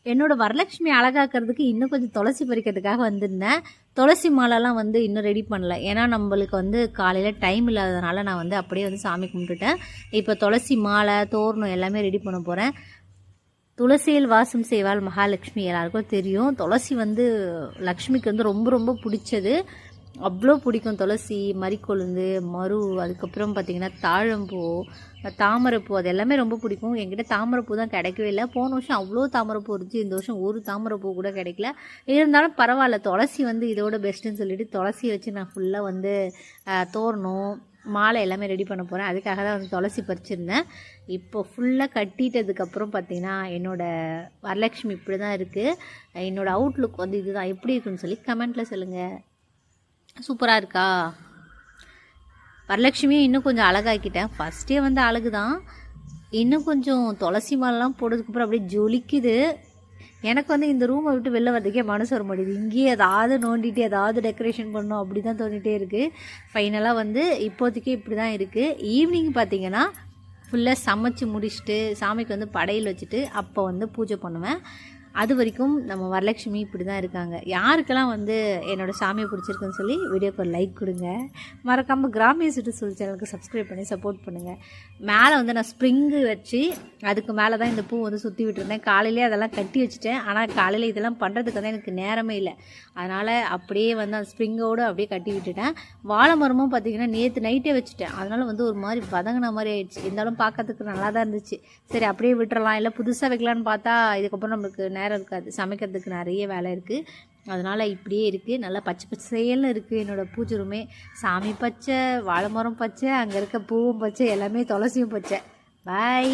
என்னோட வரலட்சுமி அழகாக்கிறதுக்கு இன்னும் கொஞ்சம் துளசி பறிக்கிறதுக்காக வந்திருந்தேன். துளசி மாலைலாம் வந்து இன்னும் ரெடி பண்ணல. ஏன்னா நம்மளுக்கு வந்து காலையில் டைம் இல்லாததுனால நான் வந்து அப்படியே வந்து சாமி கும்பிட்டுட்டேன். இப்போ துளசி மாலை, தோரணம் எல்லாமே ரெடி பண்ண போகிறேன். துளசியில் வாசம் செய்வாள் மகாலட்சுமி, எல்லாருக்கும் தெரியும். துளசி வந்து லக்ஷ்மிக்கு வந்து ரொம்ப ரொம்ப பிடிச்சது. அவ்வளோ பிடிக்கும் துளசி, மறிக்கொழுந்து, மரு, அதுக்கப்புறம் பார்த்திங்கன்னா தாழம்பூ, தாமரைப்பூ, அது எல்லாமே ரொம்ப பிடிக்கும். என்கிட்ட தாமரைப்பூ தான் கிடைக்கவே இல்லை. போன வருஷம் அவ்வளோ தாமரைப்பூ இருந்துச்சு, இந்த வருஷம் ஒரு தாமரைப்பூ கூட கிடைக்கல. இருந்தாலும் பரவாயில்ல, துளசி வந்து இதோட பெஸ்ட்டுன்னு சொல்லிட்டு துளசியை வச்சு நான் ஃபுல்லாக வந்து தோரணம், மாலை எல்லாமே ரெடி பண்ண போகிறேன். அதுக்காக தான் வந்து துளசி பறிச்சிருந்தேன். இப்போ ஃபுல்லாக கட்டிட்டதுக்கப்புறம் பார்த்திங்கன்னா என்னோடய வரலட்சுமி இப்படி தான் இருக்குது. என்னோடய அவுட்லுக் வந்து இதுதான். எப்படி இருக்குன்னு சொல்லி கமெண்ட்டில் சொல்லுங்கள். சூப்பராக இருக்கா? வரலட்சுமியும் இன்னும் கொஞ்சம் அழகாக்கிட்டேன். ஃபஸ்ட்டே வந்து அழகு தான், இன்னும் கொஞ்சம் துளசி மாலைலாம் போட்டதுக்கப்புறம் அப்படியே ஜொலிக்குது. எனக்கு வந்து இந்த ரூமை விட்டு வெளில வரதுக்கே மனசு வர மாட்டேங்குது. இங்கேயே ஏதாவது நோண்டிட்டு ஏதாவது டெக்கரேஷன் பண்ணணும் அப்படி தான் தோண்டிகிட்டே இருக்குது. ஃபைனலாக வந்து இப்போதைக்கு இப்படி தான் இருக்குது. ஈவினிங் பார்த்திங்கன்னா ஃபுல்லாக சமைச்சு முடிச்சுட்டு சாமிக்கு வந்து படையல் வச்சுட்டு அப்போ வந்து பூஜை பண்ணுவேன். அது வரைக்கும் நம்ம வரலட்சுமி இப்படி தான் இருக்காங்க. யாருக்கெல்லாம் வந்து என்னோடய சாமியை பிடிச்சிருக்குன்னு சொல்லி வீடியோக்கு ஒரு லைக் கொடுங்க. மறக்காமல் கிராமிய சுற்றுச்சூழல் சேனலுக்கு சப்ஸ்கிரைப் பண்ணி சப்போர்ட் பண்ணுங்கள். மேலே வந்து நான் ஸ்ப்ரிங்கு வச்சு அதுக்கு மேலே தான் இந்த பூ வந்து சுற்றி விட்டுருந்தேன். காலையிலே அதெல்லாம் கட்டி வச்சுட்டேன். ஆனால் காலையில் இதெல்லாம் பண்ணுறதுக்கு வந்து எனக்கு நேரமே இல்லை. அதனால் அப்படியே வந்து அந்த ஸ்ப்ரிங்கோடு அப்படியே கட்டி விட்டுட்டேன். வாழை மரமும் பார்த்திங்கன்னா நேற்று நைட்டே வச்சுட்டேன். அதனால் வந்து ஒரு மாதிரி வதங்கின மாதிரி ஆயிடுச்சு. இருந்தாலும் பார்க்கறதுக்கு நல்லா தான் இருந்துச்சு. சரி அப்படியே விட்டுறலாம், இல்லை புதுசாக வைக்கலான்னு பார்த்தா இதுக்கப்புறம் நம்மளுக்கு நேரம் இருக்காது, சமைக்கிறதுக்கு நிறைய வேலை இருக்குது. அதனால் இப்படியே இருக்குது. நல்லா பச்சை பச்சைன்னு இருக்குது என்னோடய பூஜை ரூமே. சாமி பச்சை, வாழை மரம் பச்சை, அங்கே இருக்க பூவும் பச்சை, எல்லாமே துளசியும் பச்சை. பாய்.